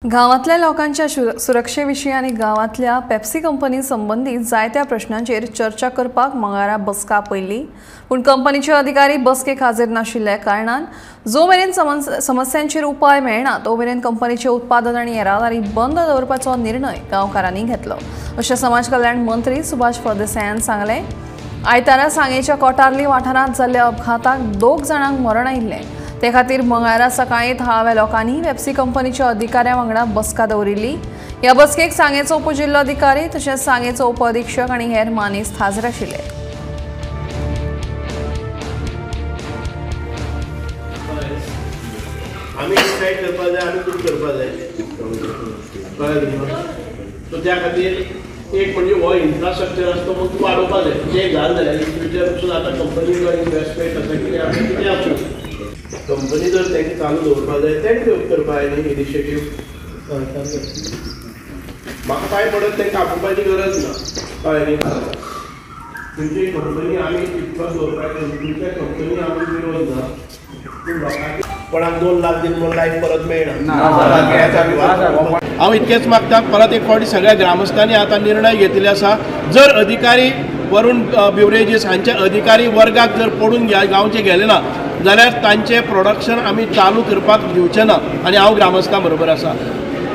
गावातल्या लोकांच्या सुरक्षेविषयी आणि गावातल्या पेप्सी कंपनी संबंधित जायत्या प्रश्नांचेर चर्चा करपाक मंगळारा बसका आपयल्ली, पूण कंपनीचे अधिकारी बसकेक हाजीर नाशिल्ल्या कारणान जो मेरेन समस्यांचेर उपाय मेळना तो मेरेन कंपनीचे उत्पादन आनी येरादारी बंद दवरपाचो निर्णय गांवकारांनी घेतलो, अशें समाज कल्याण मंत्री सुभाष फळदेसायान सांगलें। आयतारा सांगेच्या कोटार्ली वाठारांत जाल्ल्या अपघाताक 2 जाणांक मरण आयिल्लें। ते खातीर मंगळारा सकाळीं थळाव्या लोकांनी पेप्सी कंपनीच्या अधिकाऱ्यां वांगडा बसका दवरिल्ली। ह्या बसकेक सांगेचो उपजिल्लोधिकारी तशेंच सांगेचो उपअधीक्षक आनी हेर मानेस्त हाजीर आशिल्ले। आमी डिसायड करपा जाय, आमी कितें करपा जाय सो त्या खातीर एक म्हणजे हो इन्फ्रास्ट्रक्चर आसता तो तूं वाडोवपा जाय। जें घाल जाल्यार इन फ्युचर पसून आतां कंपनी जो इन्वेस्टमेंट आसा कितें आसा कितें आसूं कंपनी जर तेंका चालू दवरपा जाय तेंका करपा जाय न्ही इनिशिएटीव। म्हाका कांय पडत तेंका आपोवपाची गरज ना कळ्ळें न्ही। तुमची कंपनी आमी विश्वास दवरपाक तुमच्या कंपनी आमी विरोध ना, पूण लोकांक कोणाक 2 लाख दिले म्हूण लायफ परत मेळना। हांव इतकेंच मागता, परत एक फावटी सगळ्या ग्रामस्थांनी आतां निर्णय घेतिल्ले आसा, जर अधिकारी वरून बिवरेजीस हांचे अधिकारी वर्गाक जर पडून गांवचे गेले ना जाल्यार तांचे प्रोडक्शन आमी चालू करपाक दिवचे ना। आनी हांव ग्रामस्थां बरोबर आसा,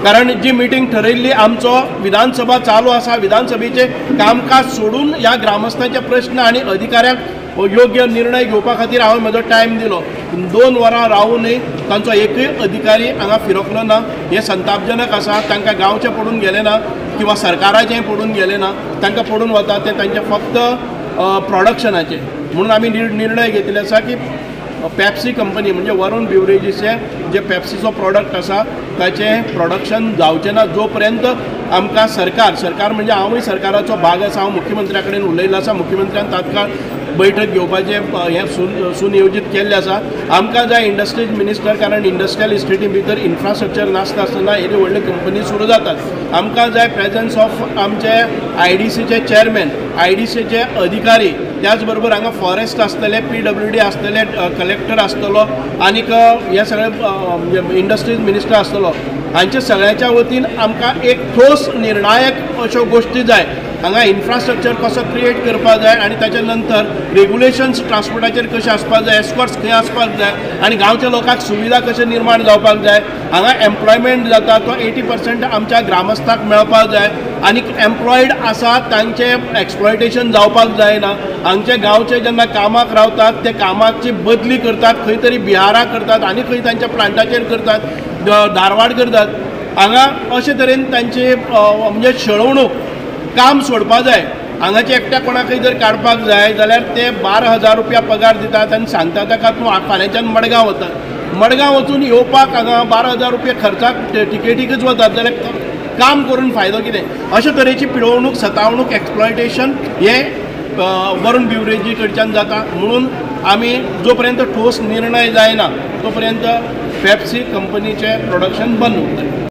कारण जी मिटींग ठरयल्ली आमचो विधानसभा चालू आसा, विधानसभेचे कामकाज सोडून ह्या ग्रामस्थांचे प्रश्न आनी अधिकाऱ्यांक योग्य निर्णय घेवपा खातीर हांवें म्हजो टायम दिलो। 2 वरां रावूनय तांचो एकूय अधिकारी हांगा फिरकलो ना। हें संतापजनक आसा। तांकां गांवचे पडून गेले ना किंवा सरकाराचें पडून गेले ना, तांकां पडून वता ते तांचे फक्त प्रोडक्शनाचे। म्हणून आमी निर्णय घेतिल्ले आसा की पेप्सी कंपनी म्हणजे वरून बिवरेजीचे जे पेप्सीचो प्रोडक्ट आसा ताचें प्रोडक्शन जावचें ना जो पर्यंत आमकां सरकार म्हणजे हांवूय सरकाराचो भाग आसा। हांव मुख्यमंत्र्या कडेन उलयल्लो आसा, मुख्यमंत्र्यान तात्काळ बैठक घेवपाचें हें सुनियोजीत केल्लें आसा। आमकां जाय इंडस्ट्रीज मिनिस्टर, कारण इंडस्ट्रियल इस्टेटी भितर इन्फ्रास्ट्रक्चर नासता आसतना येदी व्हडल्यो कंपनी सुरू जातात। आमकां जाय प्रेजन्स ऑफ आमचे IDCचे चेअरमॅन, IDCचे अधिकारी, त्याच बरोबर हांगा फॉरेस्ट आसतले, PWD आसतले, कलेक्टर आसतलो आनीक हे सगळे इंडस्ट्रीज मिनिस्टर आसतलो। हांचे सगळ्यांच्या वतीन आमकां एक ठोस निर्णायक अश्यो गोश्टी जाय। हांगा इन्फ्रास्ट्रक्चर कसो क्रिएट करपा जाय आनी ताच्या नंतर रेगुलेशन्स ट्रान्सपोर्टाचेर कशे आसपाक जाय, एस्कॉर्ट्स खंय आसपाक जाय आनी गांवच्या लोकांक सुविधा कशे निर्माण जावपाक जाय। हांगा एम्प्लॉयमेंट जाता तो 80% आमच्या ग्रामस्थांक मेळपाक जाय आनी एम्प्लॉयड आसा तांचे एक्सप्लॉयटेशन जावपाक जायना। हांगचे गांवचे जेन्ना कामाक रावतात ते कामाची बदली करतात, खंय तरी बिहाराक करतात आनी खंय तांच्या प्लांटाचेर करतात, धारवाड करतात। हांगा अशे तरेन तांचे म्हणजे छळवणूक काम सोडपा जाय। हांगाचे एकट्या कोणाकय जर काडपाक जाय जाल्यार ते 12,000 रुपया पगार दितात आनी सांगता ताका तूं फाल्यांच्यान मडगांव वता। मडगांव वचून येवपाक हांगा 12,000 रुपया खर्चाक टिकेटीकच वतात जाल्यार काम करून फायदो कितें। अशे तरेची पिळवणूक, सतावणूक, एक्सप्लॉयटेशन हे वरून बिवरेजी कडच्यान जाता। म्हणून आमी जो पर्यंत ठोस निर्णय जायना तो पर्यंत पेप्सी कंपनीचें प्रोडक्शन बंद उरतलें।